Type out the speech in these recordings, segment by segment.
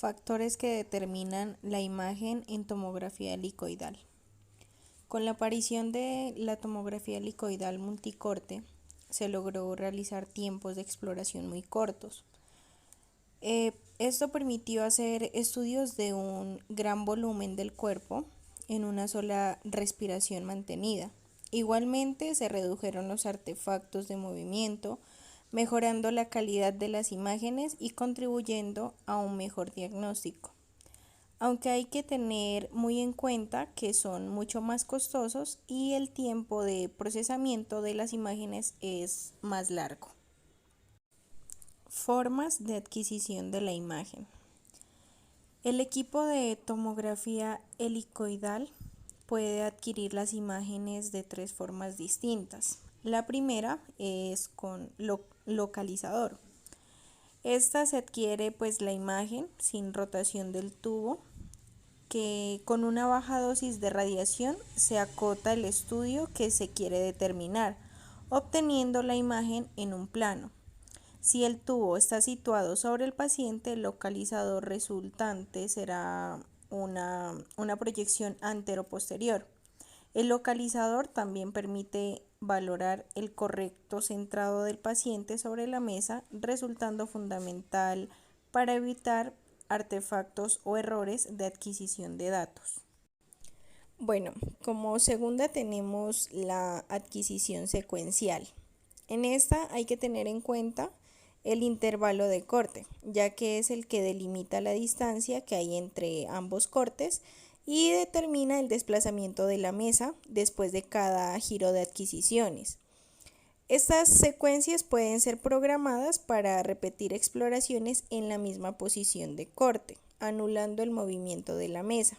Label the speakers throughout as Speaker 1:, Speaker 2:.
Speaker 1: Factores que determinan la imagen en tomografía helicoidal. Con la aparición de la tomografía helicoidal multicorte, se logró realizar tiempos de exploración muy cortos. Esto permitió hacer estudios de un gran volumen del cuerpo en una sola respiración mantenida. Igualmente se redujeron los artefactos de movimiento, mejorando la calidad de las imágenes y contribuyendo a un mejor diagnóstico. Aunque hay que tener muy en cuenta que son mucho más costosos y el tiempo de procesamiento de las imágenes es más largo. Formas de adquisición de la imagen. El equipo de tomografía helicoidal puede adquirir las imágenes de tres formas distintas. La primera es con localizador. Esta se adquiere la imagen sin rotación del tubo, que con una baja dosis de radiación se acota el estudio que se quiere determinar, obteniendo la imagen en un plano. Si el tubo está situado sobre el paciente, el localizador resultante será una proyección antero-posterior. El localizador también permite valorar el correcto centrado del paciente sobre la mesa, resultando fundamental para evitar artefactos o errores de adquisición de datos. Bueno, como segunda tenemos la adquisición secuencial. En esta hay que tener en cuenta el intervalo de corte, ya que es el que delimita la distancia que hay entre ambos cortes y determina el desplazamiento de la mesa después de cada giro de adquisiciones. Estas secuencias pueden ser programadas para repetir exploraciones en la misma posición de corte, anulando el movimiento de la mesa.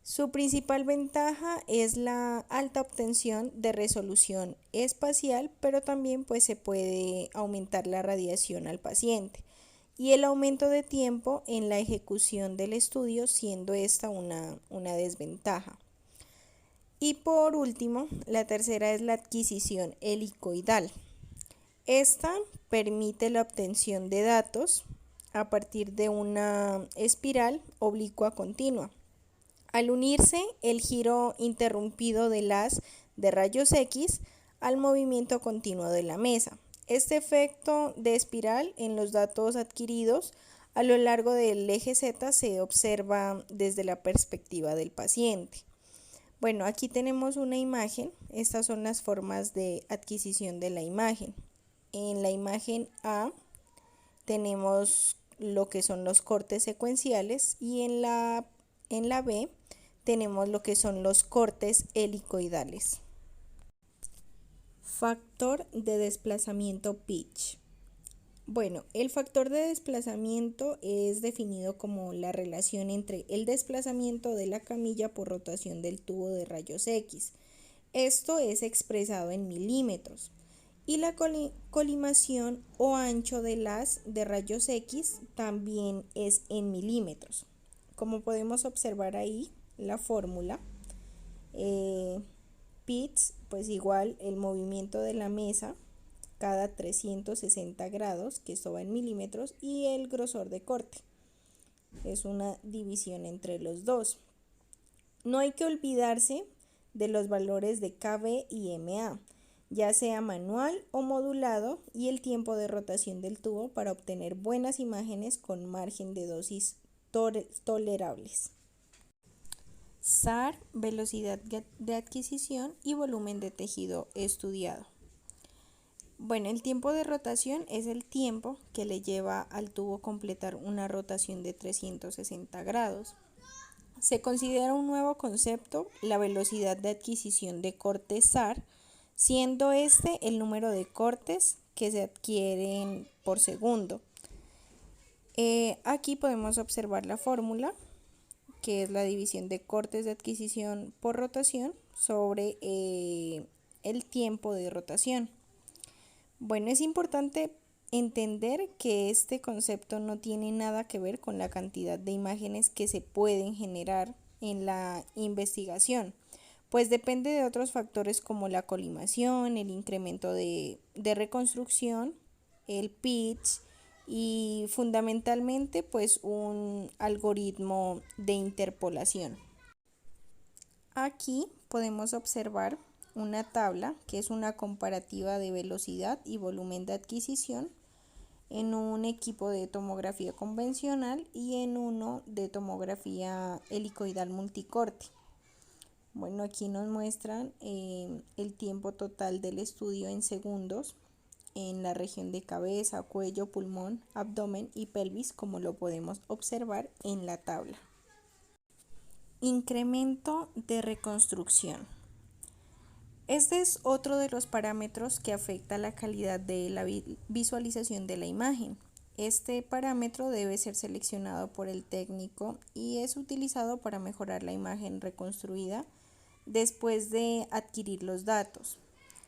Speaker 1: Su principal ventaja es la alta obtención de resolución espacial, pero también se puede aumentar la radiación al paciente y el aumento de tiempo en la ejecución del estudio, siendo esta una desventaja. Y por último, la tercera es la adquisición helicoidal. Esta permite la obtención de datos a partir de una espiral oblicua continua. Al unirse el giro interrumpido del haz de rayos X al movimiento continuo de la mesa. Este efecto de espiral en los datos adquiridos a lo largo del eje Z se observa desde la perspectiva del paciente. Bueno, aquí tenemos una imagen. Estas son las formas de adquisición de la imagen. En la imagen A tenemos lo que son los cortes secuenciales y en la B tenemos lo que son los cortes helicoidales. Factor de desplazamiento pitch. Bueno, el factor de desplazamiento es definido como la relación entre el desplazamiento de la camilla por rotación del tubo de rayos X. Esto es expresado en milímetros. Y la colimación o ancho del haz de rayos X también es en milímetros. Como podemos observar ahí, la fórmula, pitch, igual el movimiento de la mesa cada 360 grados, que esto va en milímetros, y el grosor de corte. Es una división entre los dos. No hay que olvidarse de los valores de KB y MA, ya sea manual o modulado, y el tiempo de rotación del tubo para obtener buenas imágenes con margen de dosis tolerables. SAR, velocidad de adquisición y volumen de tejido estudiado. Bueno, el tiempo de rotación es el tiempo que le lleva al tubo completar una rotación de 360 grados. Se considera un nuevo concepto la velocidad de adquisición de corte SAR, siendo este el número de cortes que se adquieren por segundo. Aquí podemos observar la fórmula, que es la división de cortes de adquisición por rotación sobre el tiempo de rotación. Bueno, es importante entender que este concepto no tiene nada que ver con la cantidad de imágenes que se pueden generar en la investigación, pues depende de otros factores como la colimación, el incremento de reconstrucción, el pitch y fundamentalmente pues un algoritmo de interpolación. Aquí podemos observar una tabla que es una comparativa de velocidad y volumen de adquisición en un equipo de tomografía convencional y en uno de tomografía helicoidal multicorte. Bueno, aquí nos muestran el tiempo total del estudio en segundos en la región de cabeza, cuello, pulmón, abdomen y pelvis, como lo podemos observar en la tabla. Incremento de reconstrucción. Este es otro de los parámetros que afecta la calidad de la visualización de la imagen. Este parámetro debe ser seleccionado por el técnico y es utilizado para mejorar la imagen reconstruida después de adquirir los datos.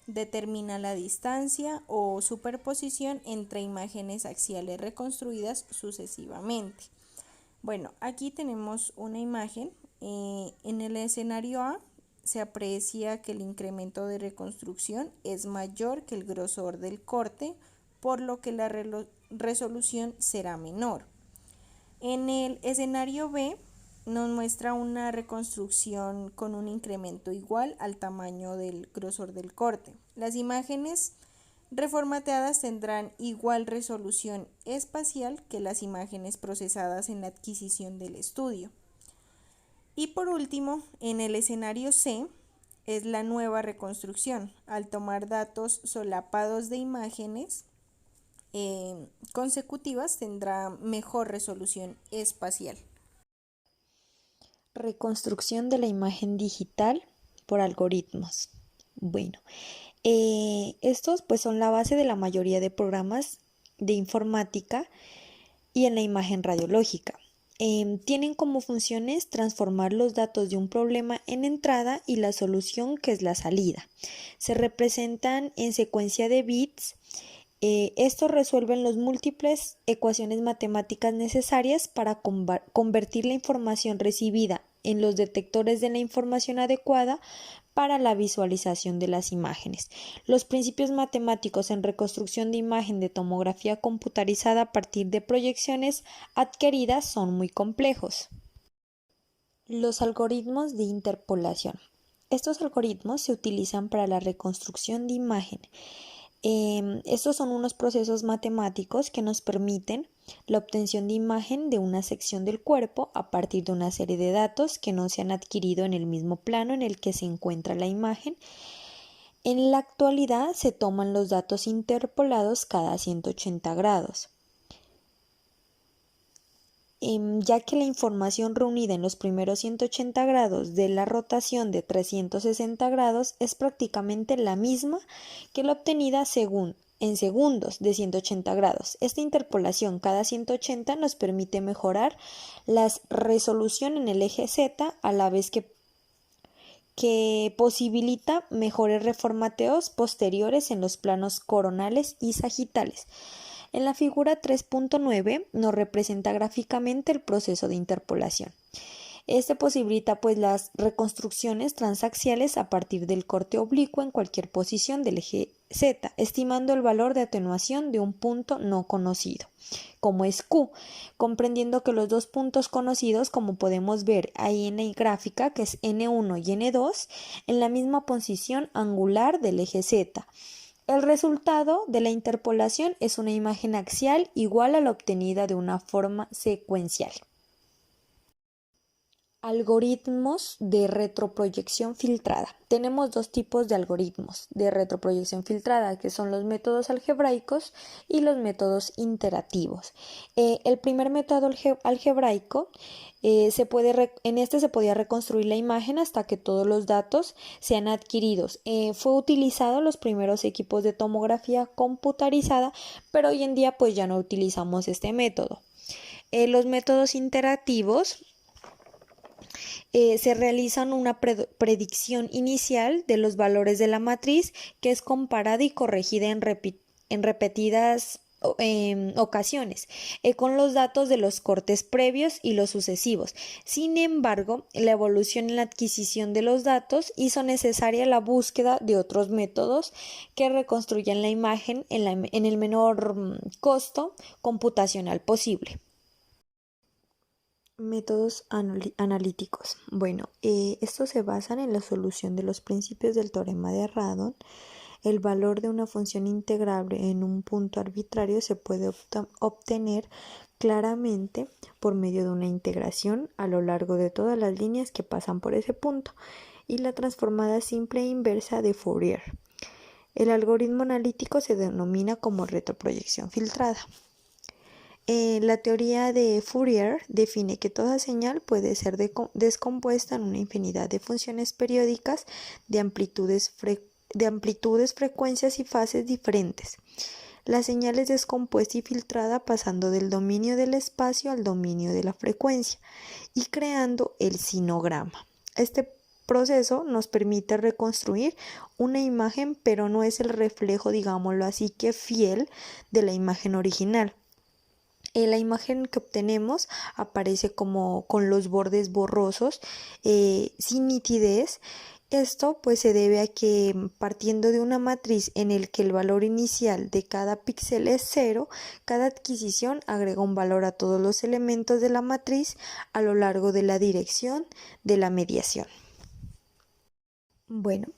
Speaker 1: Determina la distancia o superposición entre imágenes axiales reconstruidas sucesivamente. Bueno, aquí tenemos una imagen. En el escenario A se aprecia que el incremento de reconstrucción es mayor que el grosor del corte, por lo que la resolución será menor. En el escenario B nos muestra una reconstrucción con un incremento igual al tamaño del grosor del corte. Las imágenes reformateadas tendrán igual resolución espacial que las imágenes procesadas en la adquisición del estudio. Y por último, en el escenario C es la nueva reconstrucción. Al tomar datos solapados de imágenes consecutivas tendrá mejor resolución espacial.
Speaker 2: Reconstrucción de la imagen digital por algoritmos. Bueno, estos pues son la base de la mayoría de programas de informática y en la imagen radiológica. Tienen como funciones transformar los datos de un problema en entrada y la solución, que es la salida. Se representan en secuencia de bits. Estos resuelven las múltiples ecuaciones matemáticas necesarias para convertir la información recibida en los detectores de la información adecuada para la visualización de las imágenes. Los principios matemáticos en reconstrucción de imagen de tomografía computarizada a partir de proyecciones adquiridas son muy complejos. Los algoritmos de interpolación. Estos algoritmos se utilizan para la reconstrucción de imagen. Estos son unos procesos matemáticos que nos permiten la obtención de imagen de una sección del cuerpo a partir de una serie de datos que no se han adquirido en el mismo plano en el que se encuentra la imagen. En la actualidad se toman los datos interpolados cada 180 grados. Ya que la información reunida en los primeros 180 grados de la rotación de 360 grados es prácticamente la misma que la obtenida en segundos de 180 grados. Esta interpolación cada 180 nos permite mejorar la resolución en el eje Z, a la vez que posibilita mejores reformateos posteriores en los planos coronales y sagitales. En la figura 3.9 nos representa gráficamente el proceso de interpolación. Este posibilita pues las reconstrucciones transaxiales a partir del corte oblicuo en cualquier posición del eje Z, estimando el valor de atenuación de un punto no conocido, como es Q, comprendiendo que los dos puntos conocidos, como podemos ver ahí en la gráfica, que es N1 y N2, en la misma posición angular del eje Z. El resultado de la interpolación es una imagen axial igual a la obtenida de una forma secuencial. Algoritmos de retroproyección filtrada. Tenemos dos tipos de algoritmos de retroproyección filtrada, que son los métodos algebraicos y los métodos iterativos. El primer método algebraico, en este se podía reconstruir la imagen hasta que todos los datos sean adquiridos. Fue utilizado en los primeros equipos de tomografía computarizada, pero hoy en día pues ya no utilizamos este método. Los métodos iterativos se realizan una predicción inicial de los valores de la matriz, que es comparada y corregida en repetidas ocasiones, con los datos de los cortes previos y los sucesivos. Sin embargo, la evolución en la adquisición de los datos hizo necesaria la búsqueda de otros métodos que reconstruyan la imagen en el menor costo computacional posible. Métodos analíticos. Bueno, estos se basan en la solución de los principios del teorema de Radon. El valor de una función integrable en un punto arbitrario se puede obtener claramente por medio de una integración a lo largo de todas las líneas que pasan por ese punto y la transformada simple e inversa de Fourier. El algoritmo analítico se denomina como retroproyección filtrada. La teoría de Fourier define que toda señal puede ser descompuesta en una infinidad de funciones periódicas de amplitudes, frecuencias y fases diferentes. La señal es descompuesta y filtrada pasando del dominio del espacio al dominio de la frecuencia y creando el sinograma. Este proceso nos permite reconstruir una imagen, pero no es el reflejo, digámoslo así, que fiel de la imagen original. La imagen que obtenemos aparece como con los bordes borrosos, sin nitidez. Esto pues se debe a que partiendo de una matriz en el que el valor inicial de cada píxel es 0, cada adquisición agrega un valor a todos los elementos de la matriz a lo largo de la dirección de la mediación. Bueno,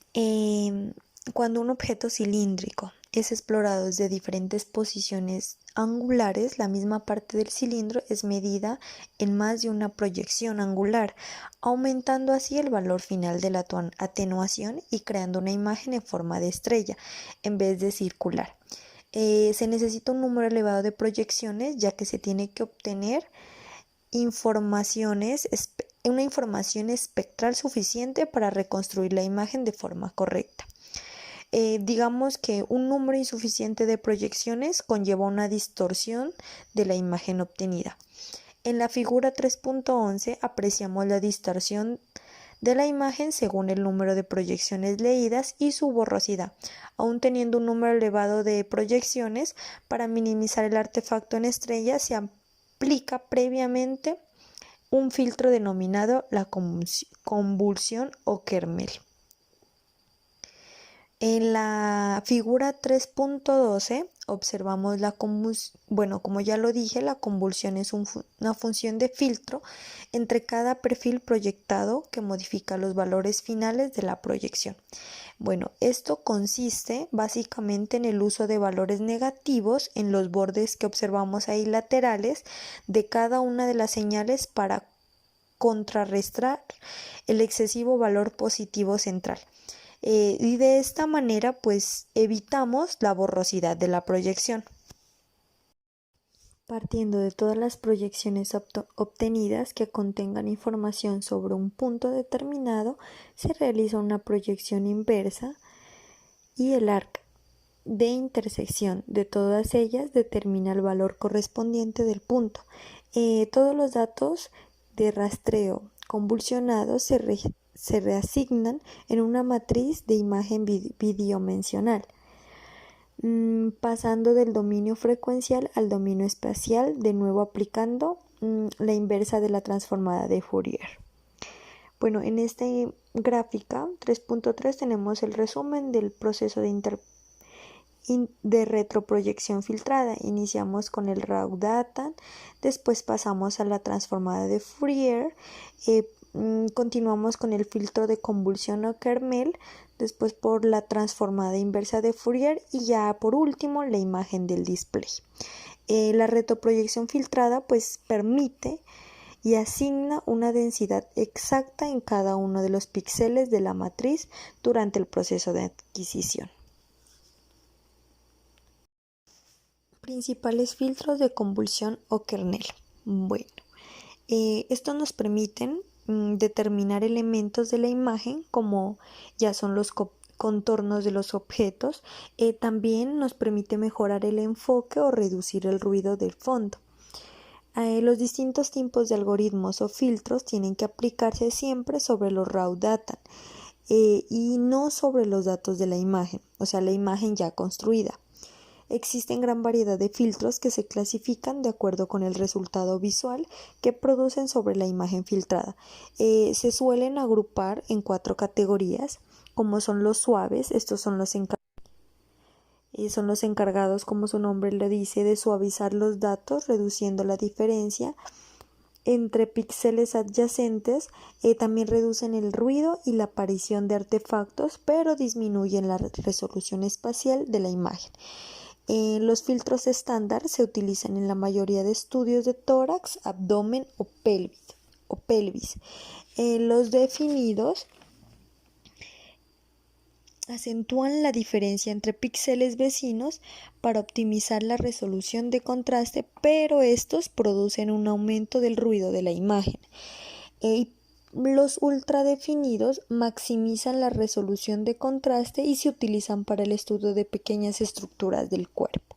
Speaker 2: cuando un objeto cilíndrico es explorado desde diferentes posiciones angulares, la misma parte del cilindro es medida en más de una proyección angular, aumentando así el valor final de la atenuación y creando una imagen en forma de estrella en vez de circular. Se necesita un número elevado de proyecciones, ya que se tiene que obtener una información espectral suficiente para reconstruir la imagen de forma correcta. Digamos que un número insuficiente de proyecciones conlleva una distorsión de la imagen obtenida. En la figura 3.11 apreciamos la distorsión de la imagen según el número de proyecciones leídas y su borrosidad. Aún teniendo un número elevado de proyecciones, para minimizar el artefacto en estrella se aplica previamente un filtro denominado la convulsión o kernel. En la figura 3.12 observamos como ya lo dije, la convulsión es una función de filtro entre cada perfil proyectado que modifica los valores finales de la proyección. Bueno, esto consiste básicamente en el uso de valores negativos en los bordes que observamos ahí laterales de cada una de las señales para contrarrestar el excesivo valor positivo central. Y de esta manera pues evitamos la borrosidad de la proyección. Partiendo de todas las proyecciones obtenidas que contengan información sobre un punto determinado, se realiza una proyección inversa y el arc de intersección de todas ellas determina el valor correspondiente del punto. Todos los datos de rastreo convulsionados se reasignan en una matriz de imagen bidimensional, pasando del dominio frecuencial al dominio espacial, de nuevo aplicando la inversa de la transformada de Fourier. Bueno, en esta gráfica 3.3 tenemos el resumen del proceso de retroproyección filtrada. Iniciamos con el raw data, después pasamos a la transformada de Fourier, continuamos con el filtro de convulsión o kernel, después por la transformada inversa de Fourier y ya por último la imagen del display. La retroproyección filtrada pues permite y asigna una densidad exacta en cada uno de los píxeles de la matriz durante el proceso de adquisición. Principales filtros de convulsión o kernel. Bueno, estos nos permiten determinar elementos de la imagen como ya son los contornos de los objetos. También nos permite mejorar el enfoque o reducir el ruido del fondo. Los distintos tipos de algoritmos o filtros tienen que aplicarse siempre sobre los raw data y no sobre los datos de la imagen, o sea, la imagen ya construida. Existen gran variedad de filtros que se clasifican de acuerdo con el resultado visual que producen sobre la imagen filtrada. Se suelen agrupar en 4 categorías, como son los suaves. Estos son los encargados, como su nombre lo dice, de suavizar los datos, reduciendo la diferencia entre píxeles adyacentes. También reducen el ruido y la aparición de artefactos, pero disminuyen la resolución espacial de la imagen. Los filtros estándar se utilizan en la mayoría de estudios de tórax, abdomen o pelvis. Los definidos acentúan la diferencia entre píxeles vecinos para optimizar la resolución de contraste, pero estos producen un aumento del ruido de la imagen. Los ultradefinidos maximizan la resolución de contraste y se utilizan para el estudio de pequeñas estructuras del cuerpo.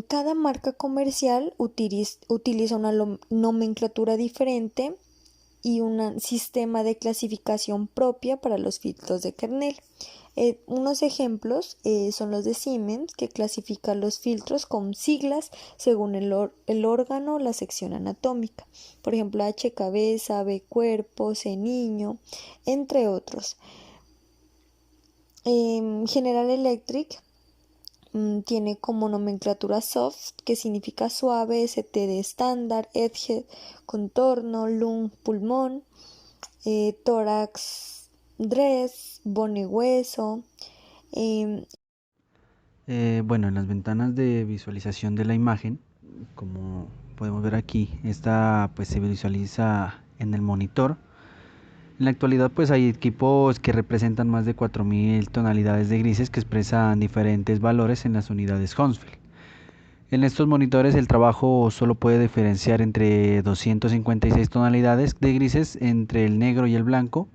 Speaker 2: Cada marca comercial utiliza una nomenclatura diferente y un sistema de clasificación propia para los filtros de kernel. Unos ejemplos son los de Siemens, que clasifica los filtros con siglas según el órgano o la sección anatómica. Por ejemplo, H cabeza, B cuerpo, C niño, entre otros. General Electric tiene como nomenclatura soft, que significa suave, ST de estándar, edge, contorno, lung, pulmón, tórax, dress, bone, hueso.
Speaker 3: Bueno, en las ventanas de visualización de la imagen, como podemos ver aquí, esta pues se visualiza en el monitor. En la actualidad pues hay equipos que representan más de 4000 tonalidades de grises que expresan diferentes valores en las unidades Hounsfield. En estos monitores el trabajo solo puede diferenciar entre 256 tonalidades de grises entre el negro y el blanco,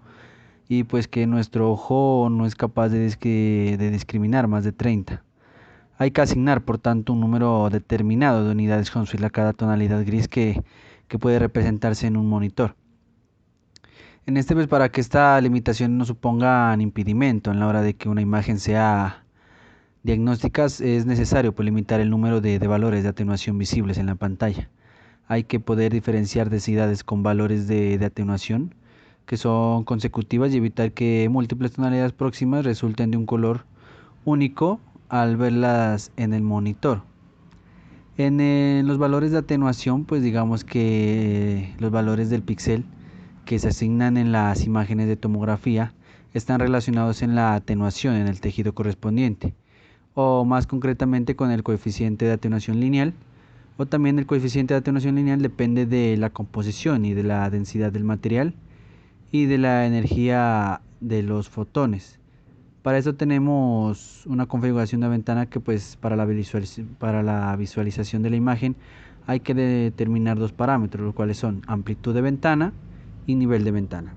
Speaker 3: y pues que nuestro ojo no es capaz de discriminar más de 30. Hay que asignar por tanto un número determinado de unidades Hounsfield a cada tonalidad gris que puede representarse en un monitor. En este pues para que esta limitación no suponga un impedimento en la hora de que una imagen sea diagnóstica, es necesario pues limitar el número de valores de atenuación visibles en la pantalla. Hay que poder diferenciar densidades con valores de atenuación que son consecutivas y evitar que múltiples tonalidades próximas resulten de un color único al verlas en el monitor. En los valores de atenuación, pues digamos que los valores del píxel que se asignan en las imágenes de tomografía están relacionados en la atenuación en el tejido correspondiente, o más concretamente con el coeficiente de atenuación lineal, o también el coeficiente de atenuación lineal depende de la composición y de la densidad del material y de la energía de los fotones. Para eso tenemos una configuración de ventana que pues para la visualización de la imagen hay que determinar dos parámetros, los cuales son amplitud de ventana y nivel de ventana.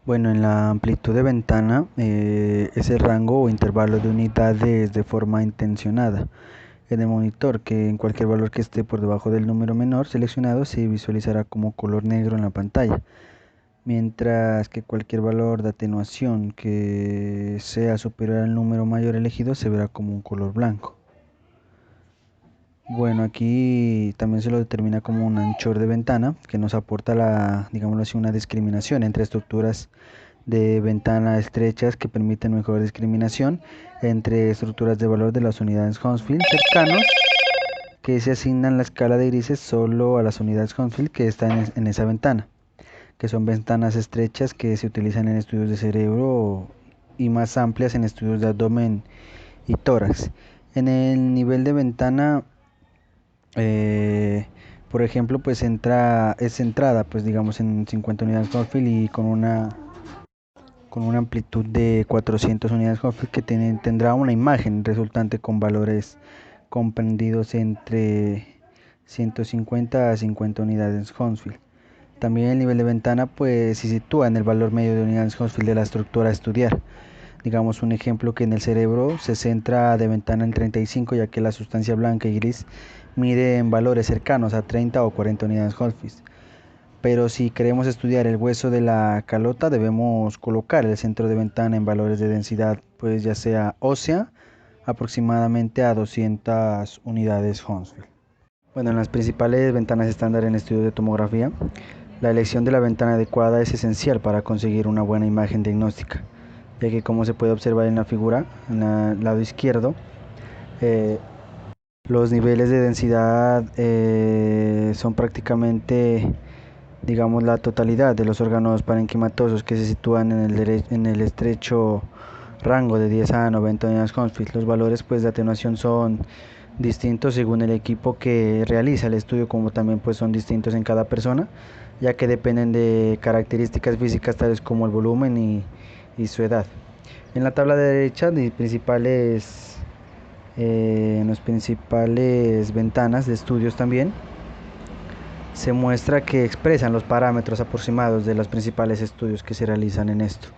Speaker 3: Bueno, en la amplitud de ventana es el rango o intervalo de unidades de forma intencionada en el monitor, que en cualquier valor que esté por debajo del número menor seleccionado se visualizará como color negro en la pantalla, mientras que cualquier valor de atenuación que sea superior al número mayor elegido se verá como un color blanco. Bueno, aquí también se lo determina como un anchor de ventana que nos aporta digámoslo así, una discriminación entre estructuras de ventana estrechas que permiten mejor discriminación entre estructuras de valor de las unidades Hounsfield cercanos que se asignan la escala de grises solo a las unidades Hounsfield que están en esa ventana, que son ventanas estrechas que se utilizan en estudios de cerebro y más amplias en estudios de abdomen y tórax. En el nivel de ventana, por ejemplo, pues es centrada, pues digamos en 50 unidades Hounsfield y con una amplitud de 400 unidades Hounsfield que tendrá una imagen resultante con valores comprendidos entre 150 a 50 unidades Hounsfield. También el nivel de ventana pues se sitúa en el valor medio de unidades Hounsfield de la estructura a estudiar. Digamos un ejemplo que en el cerebro se centra de ventana en 35, ya que la sustancia blanca y gris mide en valores cercanos a 30 o 40 unidades Hounsfield. Pero si queremos estudiar el hueso de la calota, debemos colocar el centro de ventana en valores de densidad, pues ya sea ósea aproximadamente a 200 unidades Hounsfield. Bueno, en las principales ventanas estándar en estudios de tomografía, la elección de la ventana adecuada es esencial para conseguir una buena imagen diagnóstica, ya que como se puede observar en la figura, en el lado izquierdo, los niveles de densidad son prácticamente, digamos, la totalidad de los órganos parenquimatosos que se sitúan en el estrecho rango de 10 a 90 unidades Hounsfield. Los valores pues de atenuación son distintos según el equipo que realiza el estudio, como también pues son distintos en cada persona, ya que dependen de características físicas tales como el volumen y su edad. En la tabla de derecha, en las principales ventanas de estudios también se muestra que expresan los parámetros aproximados de los principales estudios que se realizan en esto.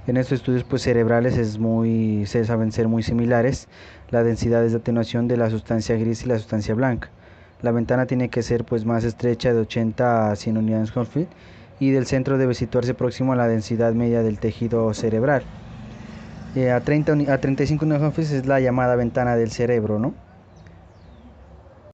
Speaker 3: En estos estudios pues cerebrales se saben ser muy similares las densidades de atenuación de la sustancia gris y la sustancia blanca. La ventana tiene que ser pues más estrecha, de 80 a 100 unidades Hounsfield, y del centro debe situarse próximo a la densidad media del tejido cerebral. A 35 unidades Hounsfield es la llamada ventana del cerebro, ¿no?